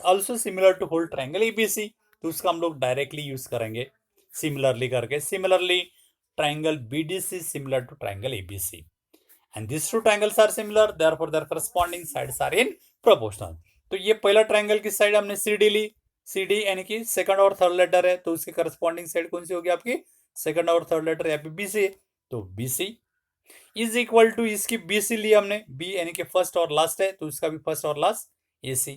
Also similar to whole triangle ABC, तो उसका हम लोग डायरेक्टली यूज करेंगे सिमिलरली करके। Similarly triangle BDC similar to triangle ABC, and this two triangles are similar, therefore their corresponding sides are in proportional. तो ये पहला triangle की साइड हमने सी डी ली, सी डी यानी कि सेकंड और थर्ड लेटर है, तो उसकी करस्पॉन्डिंग साइड कौन सी होगी आपकी, सेकंड और थर्ड लेटर यहाँ पे बी सी, तो B C is equal to, इसकी बी सी ली हमने, बी यानी कि फर्स्ट और लास्ट है, तो उसका भी फर्स्ट और लास्ट ए सी,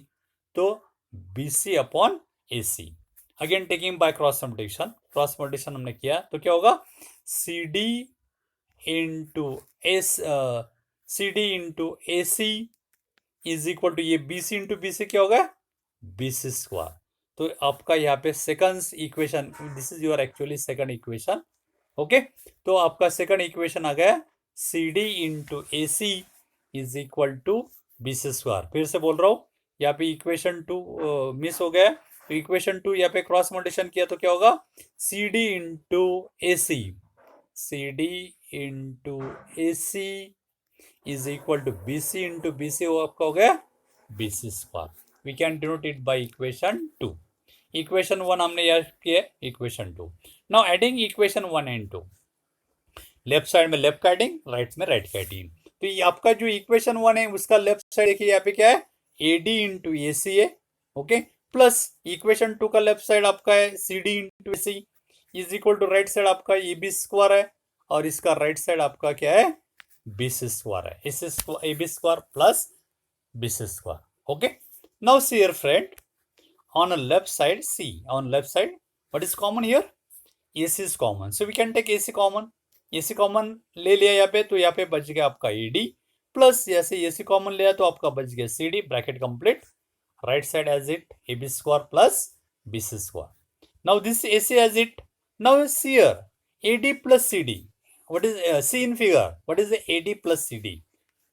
तो B C upon A C. Again taking by cross multiplication, cross multiplication हमने किया तो क्या होगा, C D into S, C D into A C is equal to, ये B C into B C क्या होगा, B C square. तो आपका यहाँ पे second equation, this is your actually second equation, okay. तो आपका सेकंड इक्वेशन आ गया C D into A C is equal to B C square. फिर से बोल रहा हूँ, यहाँ पे इक्वेशन 2 मिस हो गया, तो इक्वेशन 2 यहाँ पे क्रॉस मल्टीप्लिकेशन किया तो क्या होगा, C D into A C, C D into A C is equal to B C into B C, आपका हो गया B C square. We can denote it by equation 2। Equation 1 हमने याद किया, equation 2। Now adding equation 1 and 2, left side में left का adding, right में right का एडिंग। तो ये आपका जो इक्वेशन 1 है उसका लेफ्ट साइड देखिए यहाँ पे क्या है, ए डी इंटू ए सी है, ओके, प्लस इक्वेशन 2 का लेफ्ट साइड आपका है C D into A C is equal to right side आपका ए बी स्क्वायर है, और इसका राइट साइड आपका क्या है, बी सी स्क्वायर है, इस A B square plus B C square, okay. Now see here friend, on a left side C, on left side what is common here, AC is common, so we can take AC common, AC common ले लिया यहाँ पे, तो यहाँ पे बच गया आपका AD प्लस जैसे AC common लिया तो आपका बच गया CD, bracket complete, right side as it AB square plus BC square. Now this AC as it, now see here AD plus CD, what is C in figure, what is the AD plus CD,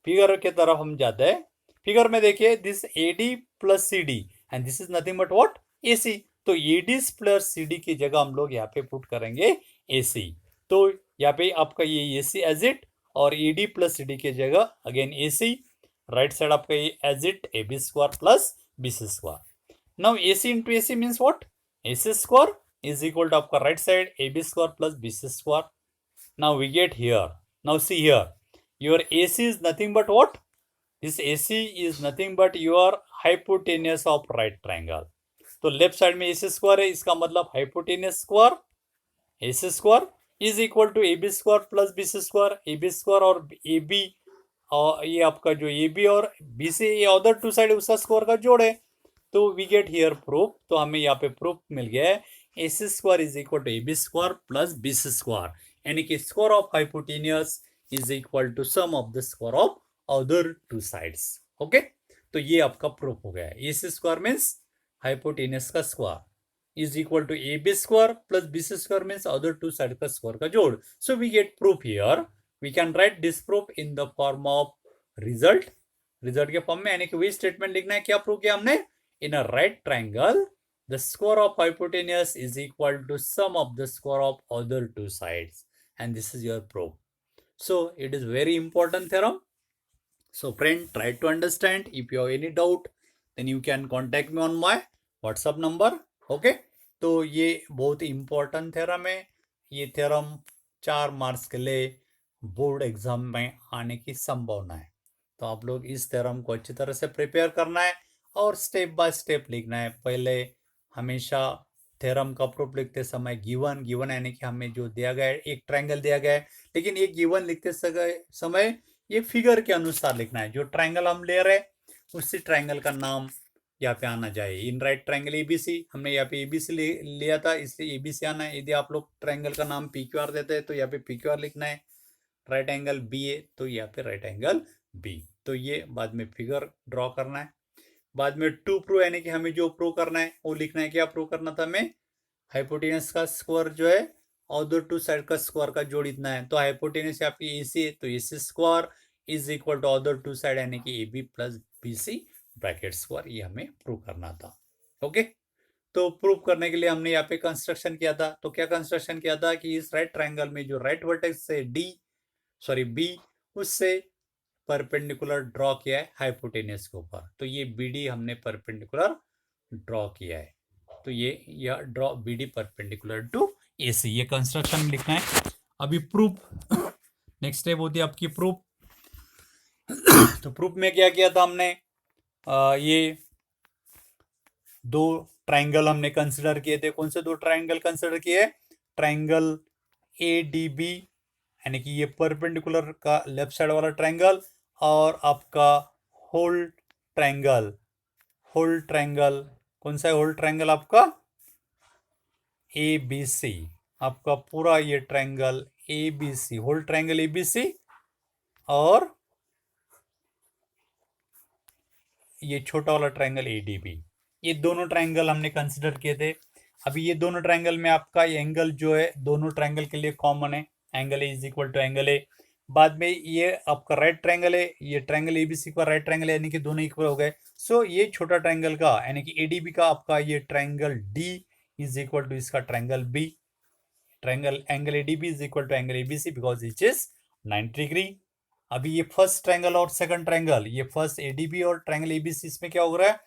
figure के तरफ हम जाते हैं। Figure में देखिए this AD plus CD and this is nothing but what, AC, तो AD plus CD की जगह हम लोग यहाँ पे पुट करेंगे AC, तो यहाँ पे आपका ये AC एज इट, और AD प्लस CD की जगह अगेन AC, राइट साइड आपका ये as it AB square plus BC square. Now AC into AC means what, AC square is equal to आपका right side AB square plus BC square. Now we get here, now see here your AC is nothing but what, this AC is nothing but your hypotenuse of right triangle, तो left side में AC square है, इसका मतलब hypotenuse square AC square is equal to AB square plus BC square, AB square और AB, और ये आपका जो AB और BC ये अदर टू साइड उसका स्क्वायर का जोड़ है, तो वी गेट हियर प्रूफ, तो हमें यहाँ पे प्रूफ मिल गया है AC square is equal to AB square plus BC square, यानी कि square of hypotenuse is equal to sum of the square of other two sides, okay. तो ये आपका प्रूफ हो गया है, AC स्क्वायर मीन्स हाइपोटेनियस का square is equal to AB square plus BC square means other two side का square का जोड़, so we get proof here, we can write this proof in the form of result, result के form में, यानी कि वही statement लिखना है, क्या प्रूव किया हमने, in a right triangle the square of hypotenuse is equal to sum of the square of other two sides, and this is your proof. So it is very important theorem, so friend try to understand, if you have any doubt then you can contact me on my WhatsApp number, okay। तो ये बहुत important theorem है, ये theorem 4 marks के लिए board exam में आने की संभावना है, तो आप लोग इस थ्योरम को अच्छी तरह से प्रिपेयर करना है और स्टेप बाय स्टेप लिखना है। पहले हमेशा थ्योरम का प्रूफ लिखते समय गिवन, गिवन यानी कि हमें जो दिया गया है एक ट्रायंगल दिया गया है, लेकिन ये गिवन लिखते समय ये फिगर के अनुसार लिखना है, जो ट्रायंगल हम ले रहे हैं उसी ट्रायंगल का नाम यहाँ पे आना चाहिए। इन राइट ट्रायंगल ABC, हमने यहाँ पे ABC लिया था इसलिए ABC आना है। यदि आप लोग ट्रायंगल का नाम PQR देते हैं तो यहाँ पे PQR लिखना है। राइट एंगल BA तो यहाँ पे राइट एंगल B, तो ये बाद में फिगर ड्रॉ करना है। बाद में टू प्रूव यानी कि हमें जो प्रूव करना है वो लिखना है, क्या प्रूव करना था हमें, हाइपोटेनस का स्क्वायर जो है अदर टू साइड का स्क्वायर का जोड़ इतना है, तो हाइपोटेनस यहाँ पे AC है तो AC square is equal to other two side यानी कि AB plus BC bracket square, ये हमें प्रूव करना था, ओके। तो प्रूव करने के लिए हमने यहाँ पे कंस्ट्रक्शन किया था, तो क्या कंस्ट्रक्शन किया था कि इस राइट ट्रायंगल में जो राइट वर्टेक्स से B उससे परपेंडिकुलर ड्रॉ किया है हाइपोटेनियस के ऊपर, तो ये BD हमने परपेंडिकुलर ड्रॉ किया है। तो ये draw BD perpendicular to AC, ये कंस्ट्रक्शन में लिखना है। अभी प्रूफ नेक्स्ट स्टेप होती है आपकी प्रूफ। तो प्रूफ में क्या किया था हमने, ये दो ट्राइंगल हमने कंसिडर किए थे। कौन से दो ट्राइंगल कंसिडर किए? ट्राइंगल ADB, यानी कि ये परपेंडिकुलर का लेफ्ट साइड वाला ट्राइंगल, और आपका होल ट्राइंगल। होल ट्राइंगल कौन सा है? होल ट्राइंगल आपका ABC, आपका पूरा ये triangle ABC, whole triangle ABC, और ये छोटा वाला ट्राइंगल ADB। ये दोनों ट्राइंगल हमने कंसिडर किए थे। अभी ये दोनों ट्राइंगल में आपका एंगल जो है दोनों ट्राइंगल के लिए कॉमन है, angle A is equal to angle A। बाद में ये आपका राइट ट्राइंगल है, ये ट्राइंगल ABC का राइट ट्राइंगल है, यानी कि दोनों इक्वल हो गए। सो ये छोटा ट्राइंगल का यानी कि ADB का आपका ये triangle D is equal to इसका triangle B। Triangle angle ADB is equal to angle ABC because it is 90 degree. अभी ये फर्स्ट ट्राइंगल और सेकंड ट्राइंगल, ये फर्स्ट ADB और ट्राइंगल ABC, इसमें क्या हो रहा है?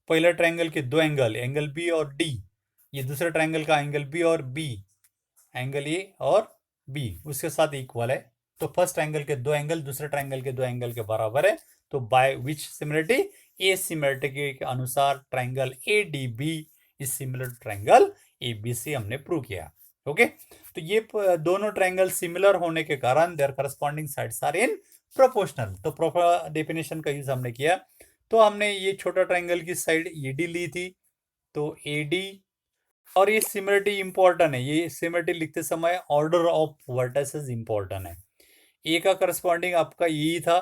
पहला ट्राइंगल के दो एंगल, एंगल B और D, ये दूसरे ट्राइंगल का एंगल B और B, एंगल A और B उसके साथ इक्वल है। तो फर्स्ट ट्राइंगल के दो एंगल दूसरे ट्राइंगल के दो एंगल के बराबर है। तो by which similarity? A similarity के अनुसार triangle ADB is similar to triangle ABC हमने प्रूव किया। ओके, तो ये दोनों ट्राइंगल सिमिलर होने के कारण their corresponding sides are in proportional. तो प्रॉपर डेफिनेशन का यूज हमने किया। तो हमने ये छोटा ट्राइंगल की साइड AD ली थी, तो AD, और ये सिमिलरिटी इंपॉर्टेंट है। ये सिमिलरिटी लिखते समय ऑर्डर ऑफ वर्टिसेस इंपॉर्टेंट है। ए का करस्पॉन्डिंग आपका यही था।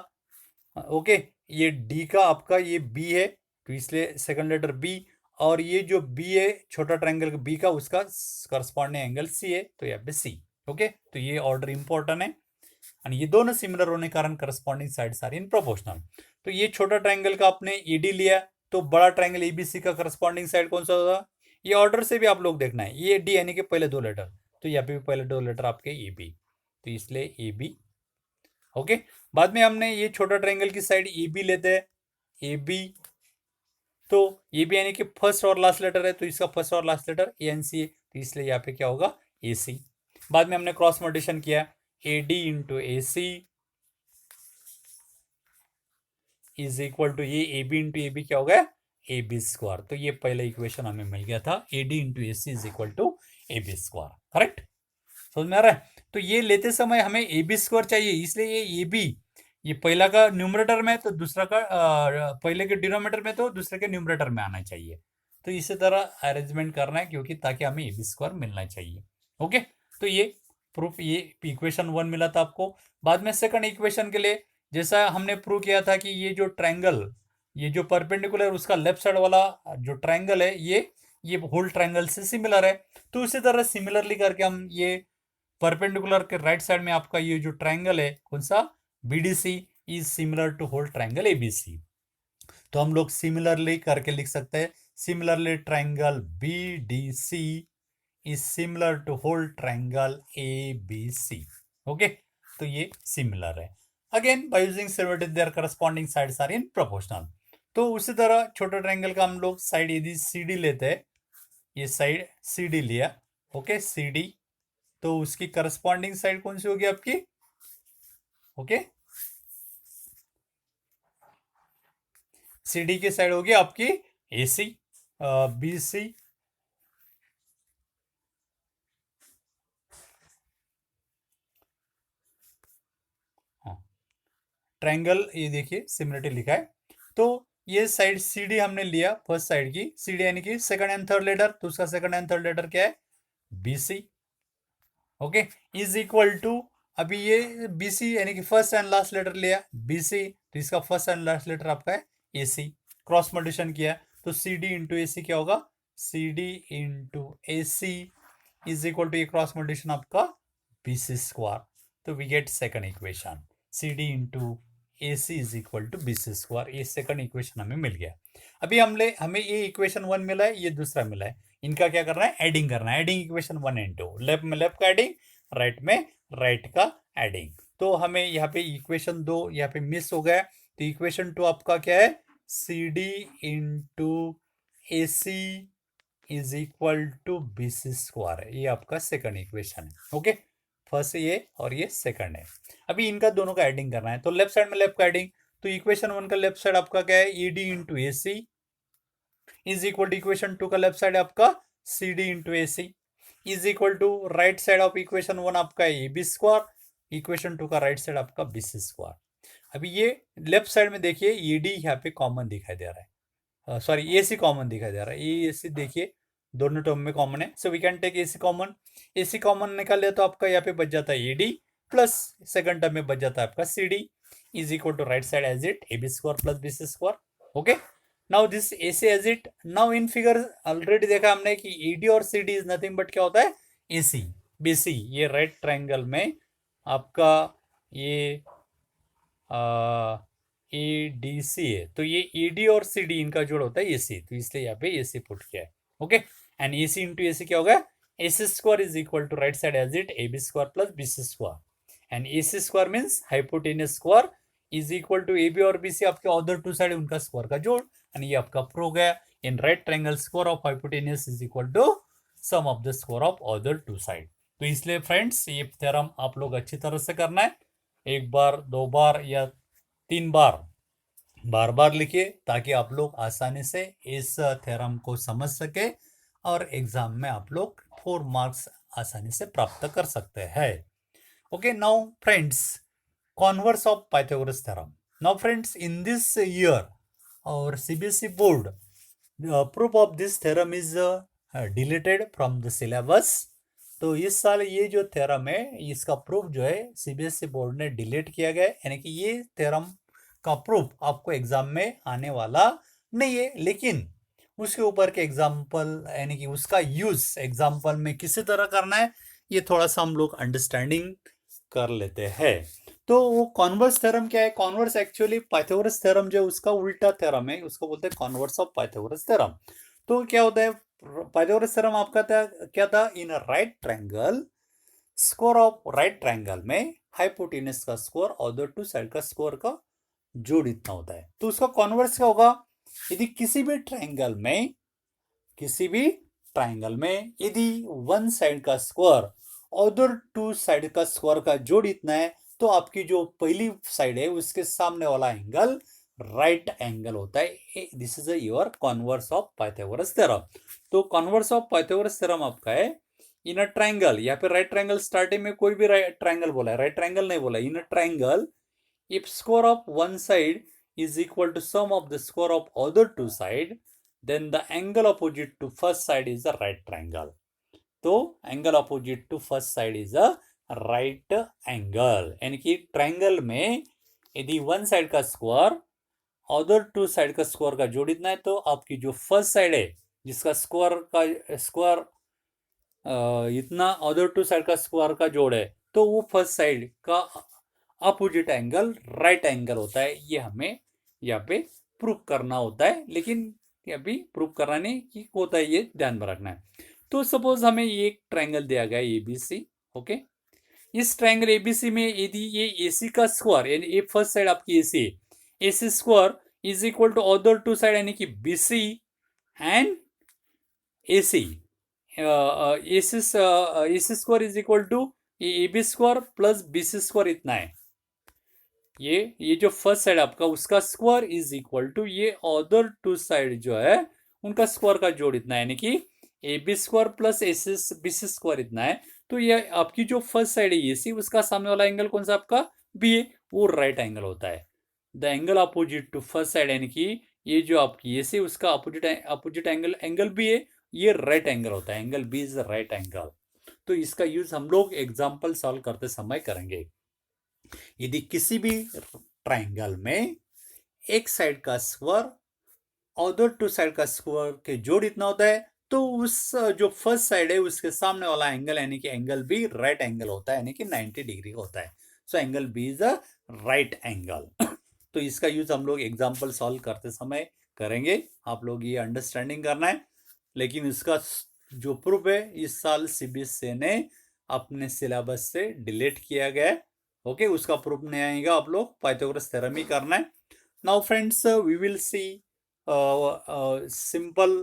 ओके, ये D का आपका ये B है, तो इसलिए सेकंड लेटर B, और ये जो B है छोटा ट्राइंगल B का, उसका करस्पॉन्डिंग एंगल C है, तो यहाँ पे C। ओके, तो ये ऑर्डर इंपॉर्टेंट है, और ये दोनों सिमिलर होने के कारण corresponding sides are in proportional. तो ये छोटा ट्राइंगल का आपने AD लिया, तो बड़ा ट्राइंगल ABC का करस्पॉन्डिंग साइड कौन सा होगा? ये ऑर्डर से भी आप लोग देखना है, ये D यानी कि पहले दो लेटर, तो यहाँ पे भी पहले दो लेटर आपके AB, तो इसलिए AB। ओके, बाद में हमने ये छोटा ट्राइंगल की साइड AB लेते हैं, AB, तो AB यानी कि फर्स्ट और लास्ट लेटर है, तो इसका फर्स्ट और लास्ट लेटर ANC है, तो इसलिए यहाँ पे क्या होगा? AC। बाद में हमने क्रॉस मल्टीप्लिकेशन किया, AD into AC is equal to ये AB इंटू AB क्या हो गया? AB square. तो ये पहला इक्वेशन हमें मिल गया था, AD into AC is equal to AB square. Correct, समझ में आ रहा है? तो ये लेते समय हमें AB स्क्वायर चाहिए, इसलिए ये AB, ये पहला का न्यूमरेटर में तो दूसरा का पहले के डिनोमिनेटर में तो दूसरे के न्यूमरेटर में आना चाहिए। तो इसी तरह अरेंजमेंट करना है, क्योंकि ताकि हमें AB स्क्वायर मिलना चाहिए। ओके, तो ये प्रूफ, ये इक्वेशन 1 मिला था आपको। बाद में सेकंड इक्वेशन के लिए जैसा हमने प्रूव किया था कि ये जो ट्राइंगल, ये जो परपेंडिकुलर उसका लेफ्ट साइड वाला जो ट्राइंगल है, ये होल ट्राइंगल से सिमिलर है। तो उसी तरह सिमिलरली करके हम ये परपेंडिकुलर के राइट साइड में आपका ये जो ट्राइंगल है कौन सा? BDC is similar to whole triangle ABC। तो हम लोग सिमिलरली करके लिख सकते हैं, similarly triangle BDC is similar to whole triangle ABC। Okay, तो ये सिमिलर है। Again by using similarity their corresponding sides are in proportional. तो उसी तरह छोटे ट्राइंगल का हम लोग साइड यदि CD लेते हैं, ये साइड CD लिया, ओके CD, तो उसकी करस्पॉन्डिंग साइड कौन सी होगी आपकी? ओके, CD की साइड होगी आपकी AC, BC, ट्रायंगल, ये देखिए सिमिलरिटी लिखा है। तो ये साइड CD हमने लिया, फर्स्ट साइड की CD यानी कि सेकंड एंड थर्ड लेटर, तो उसका सेकंड एंड थर्ड लेटर क्या है? BC। Okay, is equal to, अभी ये BC यानी कि फर्स्ट एंड लास्ट लेटर लिया BC, तो इसका फर्स्ट एंड लास्ट लेटर आपका है AC। क्रॉस मल्टीप्लिकेशन किया, तो CD इंटू AC क्या होगा? CD into AC is equal to ये क्रॉस मल्टीप्लिकेशन आपका BC स्क्वायर। तो we get second equation, CD into AC is equal to BC square. ये सेकंड इक्वेशन हमें मिल गया। अभी हमें ये इक्वेशन 1 मिला है, ये दूसरा मिला है, इनका क्या करना है? एडिंग करना है। एडिंग इक्वेशन 1 एंड 2, लेफ्ट में लेफ्ट का एडिंग, राइट में राइट का एडिंग। तो हमें यहाँ पे इक्वेशन 2 यहाँ पे मिस हो गया, तो इक्वेशन 2 आपका क्या है? CD into AC is equal to BC square है, ये आपका सेकंड इक्वेशन है। ओके, फर्स्ट ये और ये सेकंड है। अभी इनका दोनों का एडिंग करना है, तो लेफ्ट साइड में लेफ्ट का एडिंग, तो इक्वेशन 1 का लेफ्ट साइड आपका क्या है, ED into AC is equal to equation 2 का लेफ्ट साइड आपका CD into AC is equal to right side of equation 1 आपका AB स्क्वायर, इक्वेशन 2 का राइट साइड आपका BC स्क्वायर। अभी ये लेफ्ट साइड में देखिए ED यहाँ पे कॉमन दिखाई दे रहा है, सॉरी AC कॉमन दिखाई दे रहा है, ये AC देखिए दोनों टर्म में कॉमन है, so we can take AC common निकाल लिया तो आपका यहाँ पे बच जाता है ED प्लस सेकंड टर्म में बच जाता है आपका CD is equal to right side as it AB square plus BC square. Okay, now this AC as it, now in figure already देखा हमने कि ED और CD इज नथिंग बट क्या होता है AC BC, ये राइट ट्रायंगल में आपका ये ADC है, तो ये ED और CD इनका जोड़ होता है AC, तो इसलिए यहाँ पे AC पुट किया है। Okay, and AC into AC क्या होगा, AC square is equal to right side as it AB square plus BC square, and AC square means hypotenuse square is equal to AB और BC आपके other two side उनका square का जोड़, and ये आपका prove गया, in right triangle square of hypotenuse is equal to sum of the square of other two side. तो इसलिए फ्रेंड्स ये थ्योरम आप लोग अच्छी तरह से करना है, एक बार दो बार या 3 बार बार बार लिखिए ताकि आप लोग आसानी से इस थ्योरम को समझ सके और एग्जाम में आप लोग 4 मार्क्स आसानी से प्राप्त कर सकते हैं। Okay, now friends, converse of Pythagoras theorem. Now friends, in this year और CBSE board proof of this theorem is deleted from the syllabus. तो इस साल ये जो थ्योरम है इसका प्रूफ जो है CBSE बोर्ड ने डिलीट किया गया है, यानी कि ये थ्योरम का प्रूफ आपको एग्जाम में आने वाला नहीं है, लेकिन उसके ऊपर के एग्जाम्पल यानी कि उसका यूज एग्जाम्पल में किसी तरह करना है ये थोड़ा सा हम लोग अंडरस्टैंडिंग कर लेते हैं। तो वो कॉन्वर्स थ्योरम क्या है, कॉन्वर्स एक्चुअली पाइथागोरस थ्योरम जो उसका उल्टा थ्योरम है, उसको बोलते हैं कॉन्वर्स ऑफ पाइथागोरस थ्योरम। तो क्या होता है, पाइथागोरस थ्योरम आपका था क्या था, इन right triangle square of right triangle में हाइपोटेन्यूस का स्क्वायर अदर टू साइड का स्क्वायर का जोड़ इतना होता है। तो उसका कॉन्वर्स क्या होगा, यदि किसी भी ट्रायंगल में यदि वन साइड का स्क्वायर अदर टू साइड का स्क्वायर का जोड़ इतना है तो आपकी जो पहली साइड है उसके सामने वाला एंगल राइट एंगल होता है। This is your converse of Pythagoras theorem. तो कॉन्वर्स ऑफ पाइथागोरस थ्योरम आपका है इन अ ट्रायंगल, यहाँ पे राइट ट्रायंगल स्टार्टिंग में कोई भी ट्रायंगल बोला है, राइट ट्रायंगल नहीं बोला, in a triangle if square of one side is equal to sum of the square of other two side, then the angle opposite to first side is a right triangle. तो angle opposite to first side is a right angle, यानी कि triangle में यदि one side का square other two side का square का जोड़ इतना है तो आपकी जो फर्स्ट साइड है जिसका स्क्वायर इतना अदर टू साइड का स्क्वायर का जोड़ है तो वो फर्स्ट साइड का अपोजिट एंगल राइट एंगल होता है। ये हमें यहाँ पे प्रूफ करना होता है, लेकिन अभी प्रूफ करना नहीं कि होता है, ये ध्यान में रखना है। तो सपोज हमें ये एक ट्रायंगल दिया गया है ABC। ओके, इस ट्रायंगल ABC में यदि ये AC का स्क्वायर यानी ये फर्स्ट साइड आपकी AC square is equal to other two side यानी कि BC and AC, AC square is equal to ये AB square plus BC square इतना है, ये जो फर्स्ट साइड आपका उसका स्क्वायर इज इक्वल टू ये अदर टू साइड जो है उनका स्क्वायर का जोड़ इतना है, यानी कि AB square plus BC square इतना है। तो ये आपकी जो फर्स्ट साइड है AC उसका सामने वाला एंगल कौन सा आपका BA, वो राइट एंगल होता है। The angle opposite to first side यानी कि ये जो आपकी AC उसका अपोजिट एंगल BA, ये राइट एंगल होता है, angle B is the right angle. तो इसका यूज हम लोग एग्जाम्पल सॉल्व करते समय करेंगे। यदि किसी भी ट्रायंगल में एक साइड का स्क्वायर अदर टू साइड का स्क्वायर के जोड़ इतना होता है तो उस जो फर्स्ट साइड है उसके सामने वाला एंगल यानी कि एंगल B राइट एंगल होता है, यानी कि 90 डिग्री का होता है। So angle B is a right angle. तो इसका यूज हम लोग एग्जाम्पल सॉल्व करते समय करेंगे, आप लोग ये अंडरस्टैंडिंग करना है। लेकिन इसका जो प्रूफ है इस साल CBSE ने अपने सिलेबस से डिलीट किया गया है। ओके, उसका प्रूफ नहीं आएगा, आप लोग पाइथागोरस थ्योरम ही करना है। Now friends, we will see simple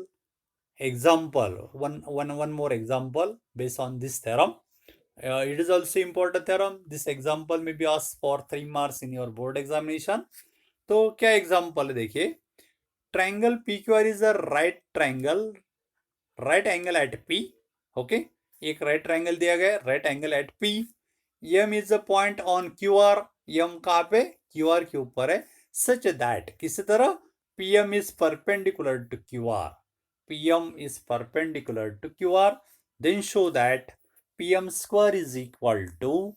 example, one more example based on this theorem. It is also important theorem. This example may be asked for 3 marks in your board examination. तो क्या example है देखिए, triangle P Q R is a right triangle, right angle at P. Okay, एक right triangle दिया गया, right angle at P. M is a point on Q R. M कहाँ पे? Q R के ऊपर है. सच दैट, किसी तरह P M is perpendicular to Q R. P M is perpendicular to Q R. Then show that P M square is equal to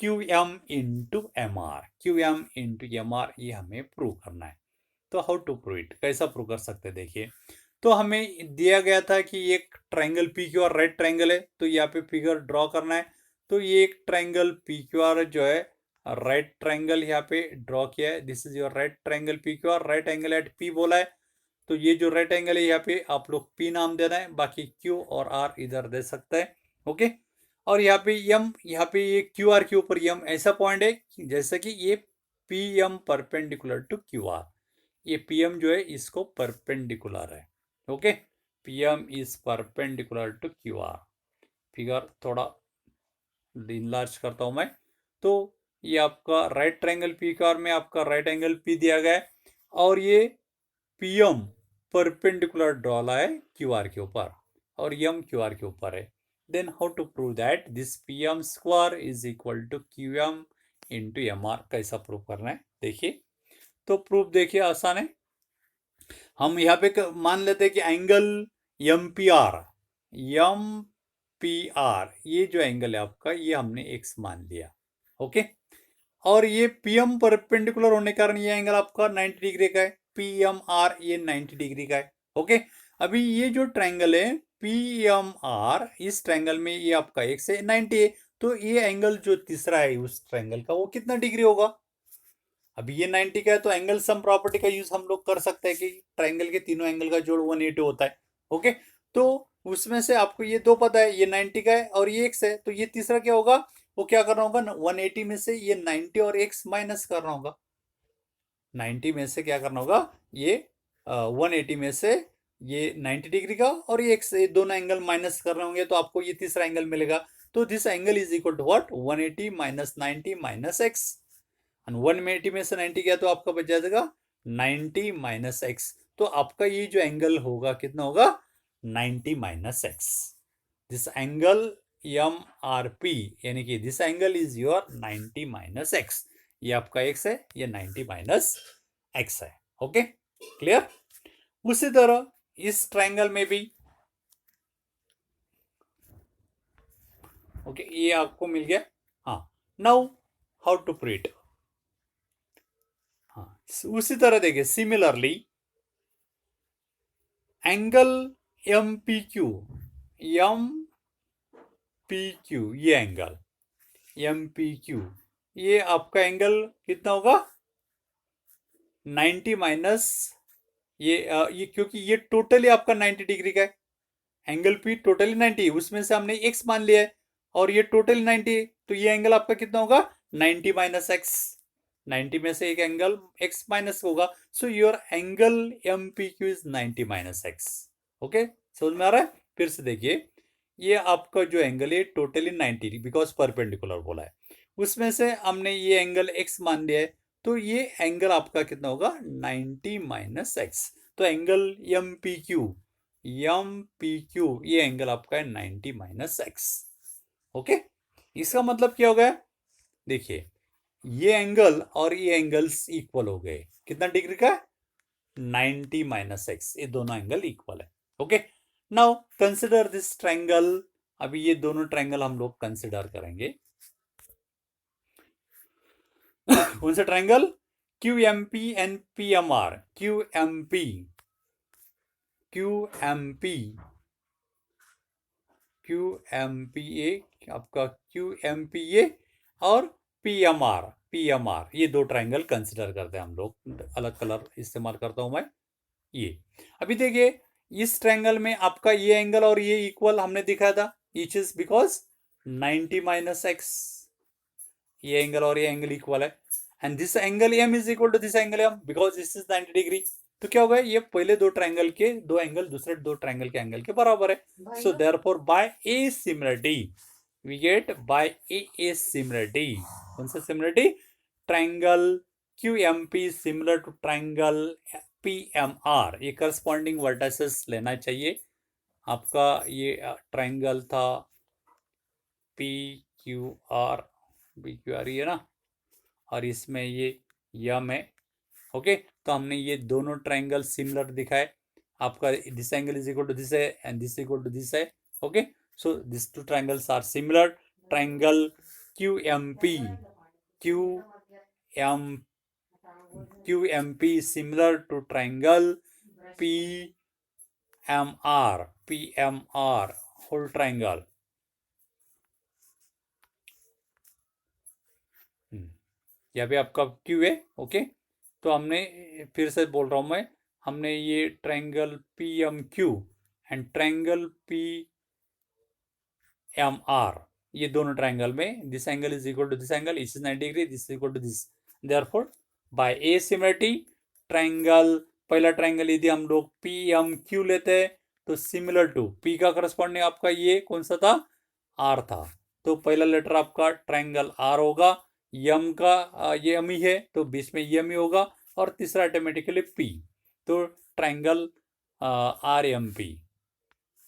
Q M into M R. Q M into M R, ये हमें prove करना है. तो how to prove it, कैसा prove कर सकते हैं देखिए. तो हमें दिया गया था कि एक triangle P Q R right triangle है, तो यहाँ पे फिगर ड्रॉ करना है. तो ये एक ट्राइंगल पी क्यू आर जो है राइट ट्राइंगल यहाँ पे ड्रॉ किया है. This is your right triangle P Q R, right angle at P बोला है. तो ये जो राइट एंगल है यहाँ पे आप लोग पी नाम देना है, बाकी क्यू और आर इधर दे सकते हैं. ओके, और यहाँ पे एम, यहाँ पे ये क्यू आर के ऊपर एम ऐसा पॉइंट है जैसे कि ये P M perpendicular to Q R. ये पी एम जो है इसको परपेंडिकुलर है. Okay, P M is perpendicular to Q R. Figure थोड़ा इनलार्ज करता हूं मैं. तो ये आपका right triangle P Q R में आपका राइट एंगल पी दिया गया है, और ये पी एम परपेंडिकुलर डाला है क्यू आर के ऊपर, और एम क्यू आर के ऊपर है. Then how to prove that this P M square is equal to Q M into M R. कैसा प्रूव करना है देखिए. तो प्रूफ देखिए आसान है. हम यहाँ पे मान लेते हैं कि एंगल एम पी आर, ये जो एंगल है आपका, ये हमने एक्स मान लिया. ओके, और ये पी एम परपेंडिकुलर होने के कारण ये एंगल आपका 90 डिग्री का है. पी एम आर ये 90 डिग्री का है. ओके, अभी ये जो ट्रायंगल है पी एम आर, इस ट्रायंगल में ये आपका एक्स है, 90 है. तो ये एंगल जो तीसरा है उस ट्रायंगल का, वो कितना डिग्री होगा? अभी ये 90 का है, तो एंगल सम प्रॉपर्टी का यूज हम लोग कर सकते हैं कि ट्राइंगल के तीनों एंगल का जोड़ 180 होता है. ओके, तो उसमें से आपको ये दो पता है, ये 90 का है और ये x है, तो ये तीसरा क्या होगा? वो क्या करना होगा, 180 में से ये 90 और x माइनस करना होगा. 90 में से क्या करना होगा, ये 180 में से ये 90 डिग्री का और ये x, ये दोनों एंगल माइनस करने होंगे, तो आपको ये तीसरा एंगल मिलेगा. तो this angle is equal to what, 180 minus 90 minus x. 180 में से 90 गया तो आपका बच जाएगा 90 माइनस एक्स. तो आपका ये जो एंगल होगा कितना होगा, 90 minus x. This angle M R P, यानी कि this angle is your 90 minus x. ये आपका एक्स है, ये 90 माइनस एक्स है. Okay, clear. उसी तरह इस ट्रायंगल में भी ओके, ये आपको मिल गया. हाँ, now how to prove it. उसी तरह देखिए, similarly angle M P Q, ये एंगल एम पी क्यू, ये आपका एंगल कितना होगा, 90 माइनस ये क्योंकि ये टोटली आपका 90 डिग्री का है. एंगल पी टोटली 90 है, उसमें से हमने x मान लिया है, और ये टोटली 90 है, तो ये एंगल आपका कितना होगा, 90 माइनस एक्स. 90 में से एक एंगल x माइनस होगा. So your angle M P Q is 90 minus x. Okay, समझ में आ रहा है. फिर से देखिए, ये आपका जो एंगल है टोटली 90 बिकॉज परपेंडिकुलर बोला है, उसमें से हमने ये एंगल x मान लिया है, तो ये एंगल आपका कितना होगा, 90 माइनस एक्स. तो एंगल एम पी क्यू ये एंगल आपका है 90 माइनस एक्स. ओके, इसका मतलब क्या हो गया, देखिए ये एंगल और ये एंगल्स इक्वल हो गए. कितना डिग्री का, 90 माइनस एक्स. ये दोनों एंगल इक्वल है. Okay, now consider this triangle. अभी ये दोनों ट्रायंगल हम लोग कंसिडर करेंगे. कौन सा triangle, Q M P and P M R. Q M P A, आपका क्यू एम पी ए और पी एम आर, ये दो ट्रायंगल कंसिडर करते हैं हम लोग. अलग कलर इस्तेमाल करता हूं मैं. ये अभी देखिए, इस ट्रायंगल में आपका ये एंगल और ये इक्वल हमने दिखाया था, each is because 90 minus x. ये एंगल और ये एंगल इक्वल है, and this angle M is equal to this angle M because this is 90 degree. तो क्या होगा, ये पहले दो ट्रायंगल के दो एंगल दूसरे दो ट्रायंगल के एंगल के बराबर है। So therefore by A similarity we get by A similarity, कौन सा similarity, triangle QMP similar to triangle PMR, ये करस्पॉन्डिंग वर्टिसेस लेना चाहिए आपका। ये ट्रायंगल था PQR, PQR ये ना, और इसमें ये यम है। ओके, तो हमने ये दोनों ट्रायंगल सिमिलर दिखाए आपका, this angle is equal to this है and this equal to this है। Okay, so this two triangles are similar. Triangle QMP similar to triangle PMR whole triangle। यहाँ पे आपका Q है। ओके, तो हमने फिर से बोल रहा हूँ मैं, हमने ये triangle PMQ and triangle PMR, ये दोनों ट्रायंगल में this angle is equal to this angle, इस 90 degree, this is equal to this. Therefore by A similarity triangle, पहला ट्रायंगल यदि हम लोग PMQ लेते हैं तो सिमिलर टू P का करस्पॉन्डिंग आपका ये कौन सा था, R था, तो पहला लेटर आपका ट्रायंगल R होगा। यम का ये यम ही है तो बीच में यम ही होगा, और तीसरा ऑटोमेटिकली P, तो ट्रायंगल RMP।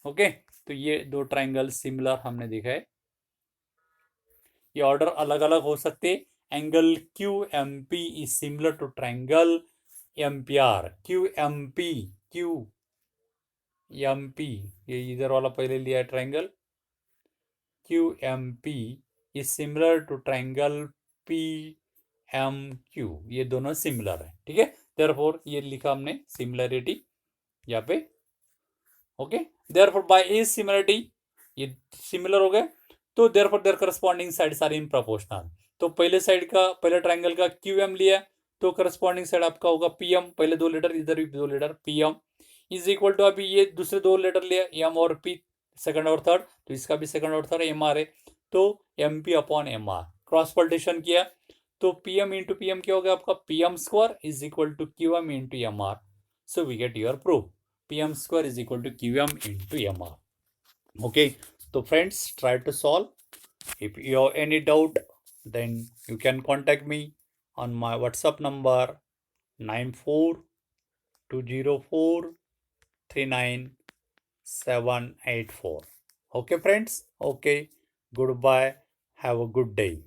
ओके, तो ये दो ट्रायंगल सिमिलर हमने देखा है। ये ऑर्डर अलग अलग हो सकते। Angle QMP is similar to triangle MPR। QMP ये इधर वाला पहले लिया है triangle, QMP is similar to triangle PMQ, ये दोनों सिमिलर है। ठीक है, देयरफॉर ये लिखा हमने सिमिलरिटी यहाँ पे। Okay, therefore by A similarity ये सिमिलर हो गए, तो therefore their corresponding sides are in proportional. तो पहले साइड का, पहले ट्रायंगल का QM लिया तो करस्पॉन्डिंग साइड आपका होगा PM, पहले दो लेटर इधर भी दो letter PM is equal to, अभी ये दूसरे दो लेटर लिया M और P सेकंड और थर्ड, तो इसका भी सेकंड और थर्ड MR है, तो MP upon MR cross multiplication किया तो PM इंटू PM क्या हो गया आपका, PM square is equal to QM into MR। So we get your proof, PM square is equal to QM into MR. Okay, so friends, try to solve. If you have any doubt, then you can contact me on my WhatsApp number 9420439784. Okay friends, okay, goodbye, have a good day.